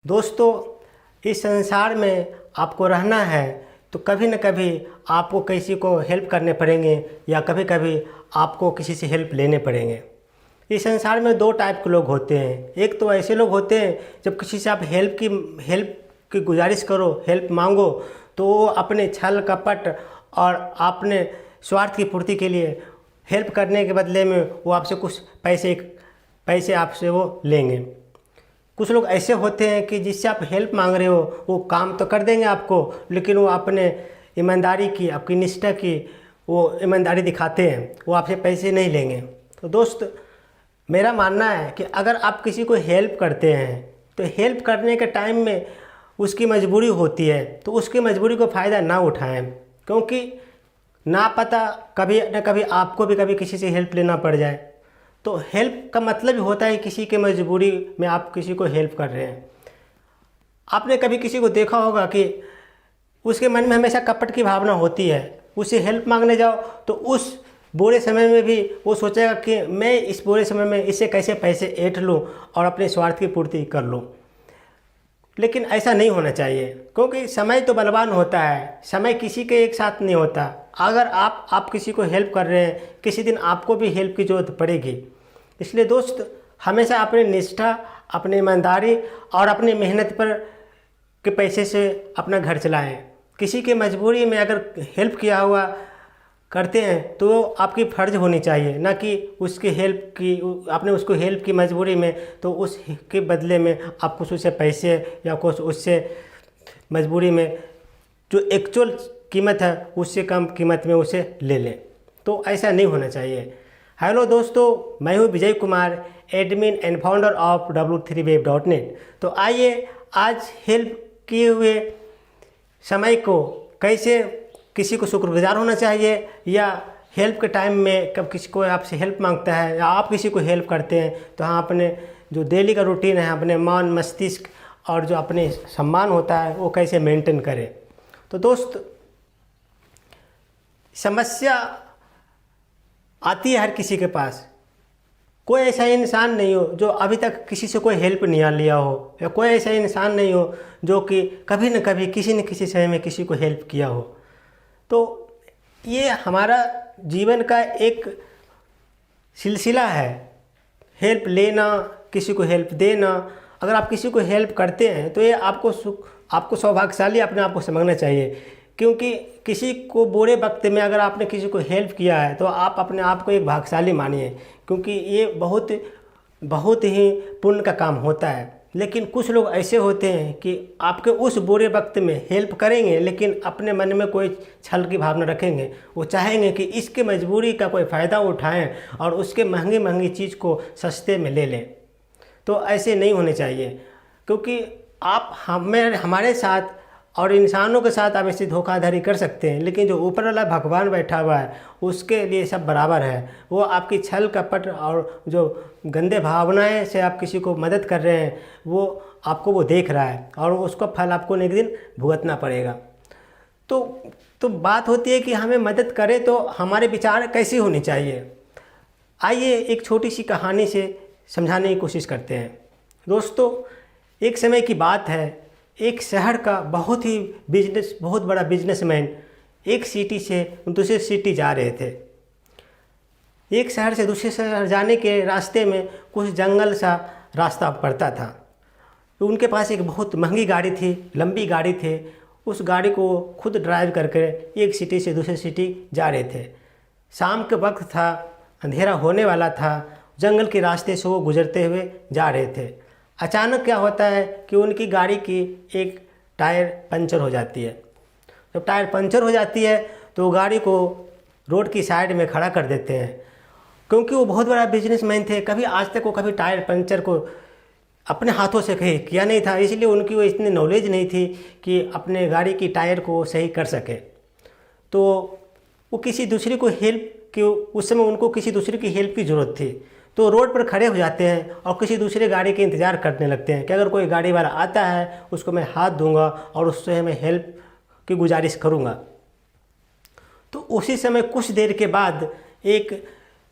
दोस्तों, इस संसार में आपको रहना है तो कभी न कभी आपको किसी को हेल्प करने पड़ेंगे या कभी कभी आपको किसी से हेल्प लेने पड़ेंगे। इस संसार में दो टाइप के लोग होते हैं। एक तो ऐसे लोग होते हैं जब किसी से आप हेल्प की गुजारिश करो, हेल्प मांगो, तो वो अपने छल कपट और अपने स्वार्थ की पूर्ति के लिए हेल्प करने के बदले में वो आपसे कुछ पैसे आपसे वो लेंगे। कुछ लोग ऐसे होते हैं कि जिससे आप हेल्प मांग रहे हो वो काम तो कर देंगे आपको, लेकिन वो अपने ईमानदारी की, आपकी निष्ठा की वो ईमानदारी दिखाते हैं, वो आपसे पैसे नहीं लेंगे। तो दोस्त, मेरा मानना है कि अगर आप किसी को हेल्प करते हैं तो हेल्प करने के टाइम में उसकी मजबूरी होती है तो उसकी मजबूरी को फ़ायदा ना उठाएं, क्योंकि ना पता कभी न कभी आपको भी कभी किसी से हेल्प लेना पड़ जाए। तो हेल्प का मतलब ही होता है किसी के मजबूरी में आप किसी को हेल्प कर रहे हैं। आपने कभी किसी को देखा होगा कि उसके मन में हमेशा कपट की भावना होती है। उसे हेल्प मांगने जाओ तो उस बुरे समय में भी वो सोचेगा कि मैं इस बुरे समय में इससे कैसे पैसे ऐंठ लूँ और अपने स्वार्थ की पूर्ति कर लूँ। लेकिन ऐसा नहीं होना चाहिए, क्योंकि समय तो बलवान होता है, समय किसी के एक साथ नहीं होता। अगर आप किसी को हेल्प कर रहे हैं, किसी दिन आपको भी हेल्प की ज़रूरत पड़ेगी। इसलिए दोस्त, हमेशा अपनी निष्ठा, अपनी ईमानदारी और अपनी मेहनत पर के पैसे से अपना घर चलाएं। किसी की मजबूरी में अगर हेल्प किया हुआ करते हैं तो आपकी फ़र्ज होनी चाहिए, ना कि आपने उसको हेल्प की मजबूरी में तो उसके बदले में आप कुछ उससे पैसे या कुछ उससे मजबूरी में जो एक्चुअल कीमत है उससे कम कीमत में उसे ले लें। तो ऐसा नहीं होना चाहिए। हेलो दोस्तों, मैं हूँ Vijay Kumar, admin and founder of w3web.net। तो आइए आज हेल्प किए हुए समय को कैसे किसी को शुक्रगुजार होना चाहिए, या हेल्प के टाइम में कब किसी को आपसे हेल्प मांगता है या आप किसी को हेल्प करते हैं तो हाँ, अपने जो डेली का रूटीन है, अपने मन मस्तिष्क और जो अपने सम्मान होता है वो कैसे मेंटेन करें। तो दोस्त, समस्या आती है हर किसी के पास। कोई ऐसा इंसान नहीं हो जो अभी तक किसी से कोई हेल्प नहीं लिया हो, या कोई ऐसा इंसान नहीं हो जो कि कभी न कभी किसी न किसी समय में किसी को हेल्प किया हो। तो ये हमारा जीवन का एक सिलसिला है, हेल्प लेना, किसी को हेल्प देना। अगर आप किसी को हेल्प करते हैं तो ये आपको सौभाग्यशाली अपने आप को समझना चाहिए, क्योंकि किसी को बुरे वक्त में अगर आपने किसी को हेल्प किया है तो आप अपने आप को एक भाग्यशाली मानिए, क्योंकि ये बहुत ही पुण्य का काम होता है। लेकिन कुछ लोग ऐसे होते हैं कि आपके उस बुरे वक्त में हेल्प करेंगे, लेकिन अपने मन में कोई छल की भावना रखेंगे। वो चाहेंगे कि इसके मजबूरी का कोई फ़ायदा उठाएं और उसके महंगी चीज़ को सस्ते में ले लें। तो ऐसे नहीं होने चाहिए, क्योंकि आप हमारे साथ और इंसानों के साथ आप ऐसी धोखाधड़ी कर सकते हैं, लेकिन जो ऊपर वाला भगवान बैठा हुआ है उसके लिए सब बराबर है। वो आपकी छल कपट और जो गंदे भावनाएं से आप किसी को मदद कर रहे हैं वो देख रहा है और उसका फल आपको एक दिन भुगतना पड़ेगा। तो बात होती है कि हमें मदद करें तो हमारे विचार कैसी होनी चाहिए। आइए एक छोटी सी कहानी से समझाने की कोशिश करते हैं। दोस्तों, एक समय की बात है, एक शहर का बहुत बड़ा बिजनेसमैन एक सिटी से दूसरे सिटी जा रहे थे। एक शहर से दूसरे शहर जाने के रास्ते में कुछ जंगल सा रास्ता पड़ता था। तो उनके पास एक बहुत महंगी गाड़ी थी, लंबी गाड़ी थी। उस गाड़ी को खुद ड्राइव करके एक सिटी से दूसरे सिटी जा रहे थे। शाम के वक्त था, अंधेरा होने वाला था। जंगल के रास्ते से वो गुजरते हुए जा रहे थे। अचानक क्या होता है कि उनकी गाड़ी की एक टायर पंचर हो जाती है। जब टायर पंचर हो जाती है तो गाड़ी को रोड की साइड में खड़ा कर देते हैं, क्योंकि वो बहुत बड़ा बिजनेसमैन थे। कभी आज तक वो कभी टायर पंचर को अपने हाथों से कहीं किया नहीं था, इसलिए उनकी वो इतनी नॉलेज नहीं थी कि अपने गाड़ी की टायर को सही कर सके। तो वो किसी दूसरे को उस समय उनको किसी दूसरे की हेल्प की ज़रूरत थी। तो रोड पर खड़े हो जाते हैं और किसी दूसरे गाड़ी के इंतज़ार करने लगते हैं कि अगर कोई गाड़ी वाला आता है उसको मैं हाथ दूंगा और उससे मैं हेल्प की गुजारिश करूंगा। तो उसी समय कुछ देर के बाद एक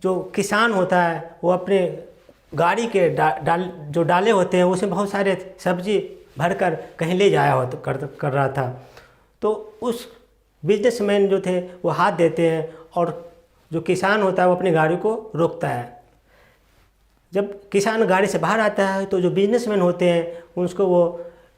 जो किसान होता है वो अपने गाड़ी के जो डाले होते हैं उसमें बहुत सारे सब्जी भरकर कहीं ले जाया हो तो कर रहा था। तो उस बिजनेसमैन जो थे वो हाथ देते हैं और जो किसान होता है वो अपनी गाड़ी को रोकता है। जब किसान गाड़ी से बाहर आता है तो जो बिजनेसमैन होते हैं उसको वो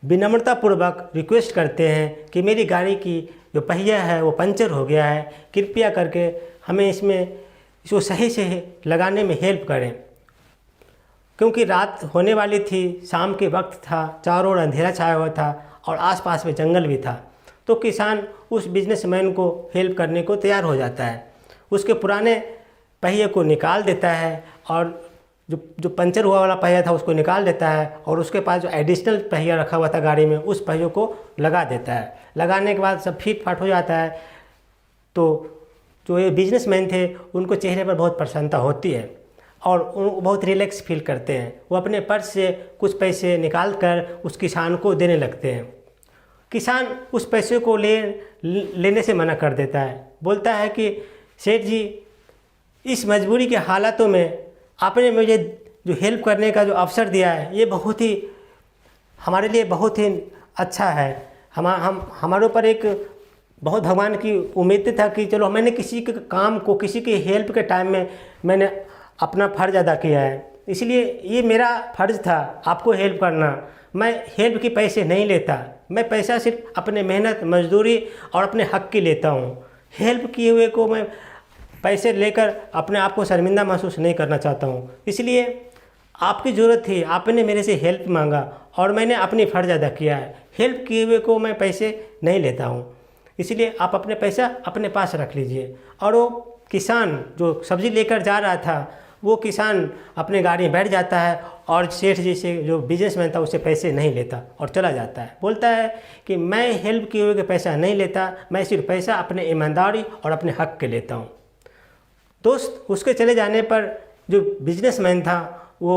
विनम्रतापूर्वक रिक्वेस्ट करते हैं कि मेरी गाड़ी की जो पहिया है वो पंचर हो गया है, कृपया करके हमें इसको सही से लगाने में हेल्प करें। क्योंकि रात होने वाली थी, शाम के वक्त था, चारों ओर अंधेरा छाया हुआ था और आसपास में जंगल भी था। तो किसान उस बिजनेसमैन को हेल्प करने को तैयार हो जाता है, उसके पुराने पहिए को निकाल देता है और जो पंचर हुआ वाला पहिया था उसको निकाल देता है और उसके पास जो एडिशनल पहिया रखा हुआ था गाड़ी में उस पहिए को लगा देता है। लगाने के बाद सब फिट फाट हो जाता है। तो जो ये बिजनेसमैन थे उनको चेहरे पर बहुत प्रसन्नता होती है और वो बहुत रिलैक्स फील करते हैं। वो अपने पर्स से कुछ पैसे निकाल कर उस किसान को देने लगते हैं। किसान उस पैसे को लेने से मना कर देता है, बोलता है कि सेठ जी, इस मजबूरी के हालातों में आपने मुझे जो हेल्प करने का जो अवसर दिया है ये बहुत ही हमारे लिए बहुत ही अच्छा है। हमारे ऊपर एक बहुत भगवान की उम्मीद था कि चलो मैंने किसी के काम को, किसी की हेल्प के टाइम में मैंने अपना फ़र्ज़ अदा किया है, इसलिए ये मेरा फ़र्ज़ था आपको हेल्प करना। मैं हेल्प के पैसे नहीं लेता, मैं पैसा सिर्फ अपने मेहनत मजदूरी और अपने हक़ की लेता हूँ। हेल्प किए हुए को मैं पैसे लेकर अपने आप को शर्मिंदा महसूस नहीं करना चाहता हूँ। इसलिए आपकी ज़रूरत थी, आपने मेरे से हेल्प मांगा और मैंने अपनी फ़र्ज़ अदा किया है। हेल्प किए हुए को मैं पैसे नहीं लेता हूँ, इसलिए आप अपने पैसा अपने पास रख लीजिए। और वो किसान जो सब्ज़ी लेकर जा रहा था, वो किसान अपने गाड़ी में बैठ जाता है और सेठ जी से, जो बिजनेसमैन था, उससे पैसे नहीं लेता और चला जाता है। बोलता है कि मैं हेल्प किए हुए के पैसा नहीं लेता, मैं सिर्फ पैसा अपने ईमानदारी और अपने हक़ के लेता हूँ। दोस्त, उसके चले जाने पर जो बिजनेसमैन था वो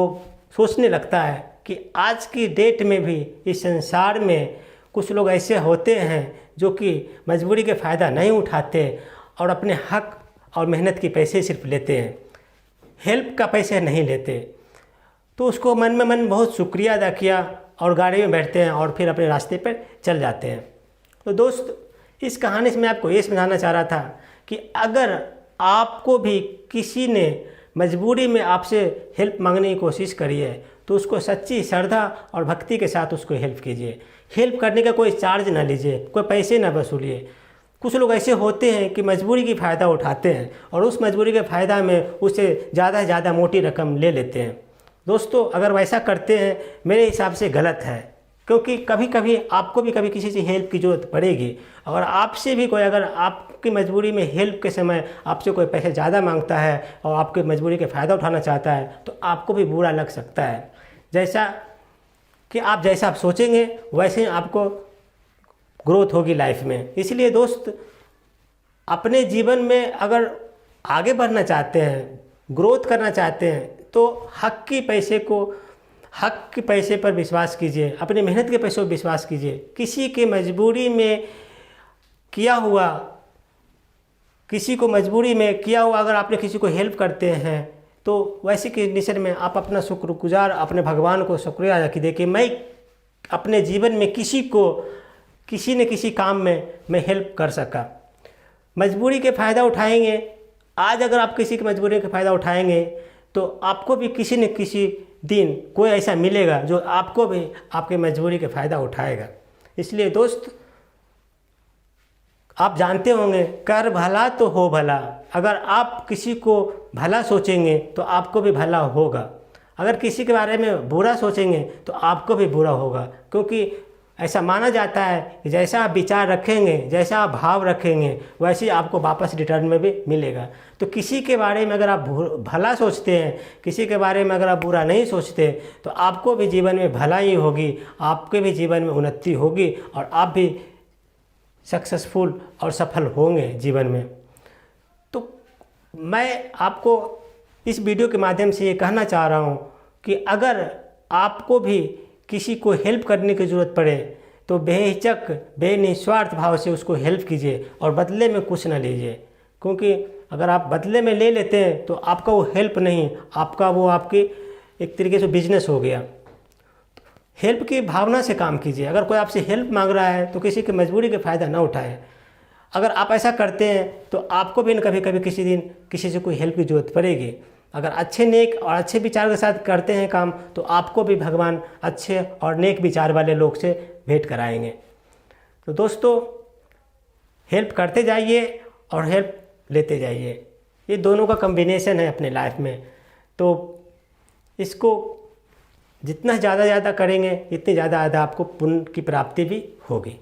सोचने लगता है कि आज की डेट में भी इस संसार में कुछ लोग ऐसे होते हैं जो कि मजबूरी के फ़ायदा नहीं उठाते और अपने हक़ और मेहनत के पैसे सिर्फ लेते हैं, हेल्प का पैसे नहीं लेते। तो उसको मन में मन बहुत शुक्रिया अदा किया और गाड़ी में बैठते हैं और फिर अपने रास्ते पर चल जाते हैं। तो दोस्त, इस कहानी से मैं आपको ये समझाना चाह रहा था कि अगर आपको भी किसी ने मजबूरी में आपसे हेल्प मांगने की कोशिश करी है तो उसको सच्ची श्रद्धा और भक्ति के साथ उसको हेल्प कीजिए। हेल्प करने का कोई चार्ज ना लीजिए, कोई पैसे ना वसूलिए। कुछ लोग ऐसे होते हैं कि मजबूरी की फ़ायदा उठाते हैं और उस मजबूरी के फ़ायदा में उससे ज़्यादा से ज़्यादा मोटी रकम ले लेते हैं। दोस्तों, अगर वैसा करते हैं मेरे हिसाब से गलत है, क्योंकि कभी कभी आपको भी कभी किसी से हेल्प की ज़रूरत पड़ेगी। और आपसे भी कोई अगर आपकी मजबूरी में हेल्प के समय आपसे कोई पैसे ज़्यादा मांगता है और आपकी मजबूरी का फ़ायदा उठाना चाहता है तो आपको भी बुरा लग सकता है। जैसा कि आप सोचेंगे वैसे ही आपको ग्रोथ होगी लाइफ में। इसलिए दोस्त, अपने जीवन में अगर आगे बढ़ना चाहते हैं, ग्रोथ करना चाहते हैं, तो हक़ के पैसे पर विश्वास कीजिए, अपनी मेहनत के पैसों पर विश्वास कीजिए। किसी के मजबूरी में किया हुआ अगर आपने किसी को हेल्प करते हैं तो वैसे कंडीशन में आप अपना शुक्रगुजार, अपने भगवान को शुक्रिया अदा कीजिए कि मैं अपने जीवन में किसी न किसी काम में मैं हेल्प कर सका। मजबूरी के फ़ायदा उठाएंगे, आज अगर आप किसी की मजबूरी का फ़ायदा उठाएंगे तो आपको भी किसी न किसी दिन कोई ऐसा मिलेगा जो आपको भी आपके मजबूरी का फ़ायदा उठाएगा। इसलिए दोस्त, आप जानते होंगे, कर भला तो हो भला। अगर आप किसी को भला सोचेंगे तो आपको भी भला होगा, अगर किसी के बारे में बुरा सोचेंगे तो आपको भी बुरा होगा। क्योंकि ऐसा माना जाता है कि जैसा आप विचार रखेंगे, जैसा आप भाव रखेंगे, वैसे आपको वापस रिटर्न में भी मिलेगा। तो किसी के बारे में अगर आप भला सोचते हैं, किसी के बारे में अगर आप बुरा नहीं सोचते तो आपको भी जीवन में भलाई होगी, आपके भी जीवन में उन्नति होगी और आप भी सक्सेसफुल और सफल होंगे जीवन में। तो मैं आपको इस वीडियो के माध्यम से ये कहना चाह रहा हूँ कि अगर आपको भी किसी को हेल्प करने की ज़रूरत पड़े तो बेहिचक, बेनिस्वार्थ भाव से उसको हेल्प कीजिए और बदले में कुछ ना लीजिए। क्योंकि अगर आप बदले में ले लेते हैं तो आपका वो हेल्प नहीं, आपका वो आपकी एक तरीके से बिजनेस हो गया। हेल्प की भावना से काम कीजिए। अगर कोई आपसे हेल्प मांग रहा है तो किसी की मजबूरी का फ़ायदा ना उठाएं। अगर आप ऐसा करते हैं तो आपको भी न कभी कभी किसी दिन किसी से कोई हेल्प की ज़रूरत पड़ेगी। अगर अच्छे नेक और अच्छे विचार के साथ करते हैं काम तो आपको भी भगवान अच्छे और नेक विचार वाले लोग से भेंट कराएंगे। तो दोस्तों, हेल्प करते जाइए और हेल्प लेते जाइए, ये दोनों का कॉम्बिनेशन है अपने लाइफ में। तो इसको जितना ज़्यादा करेंगे इतनी ज़्यादा आपको पुण्य की प्राप्ति भी होगी।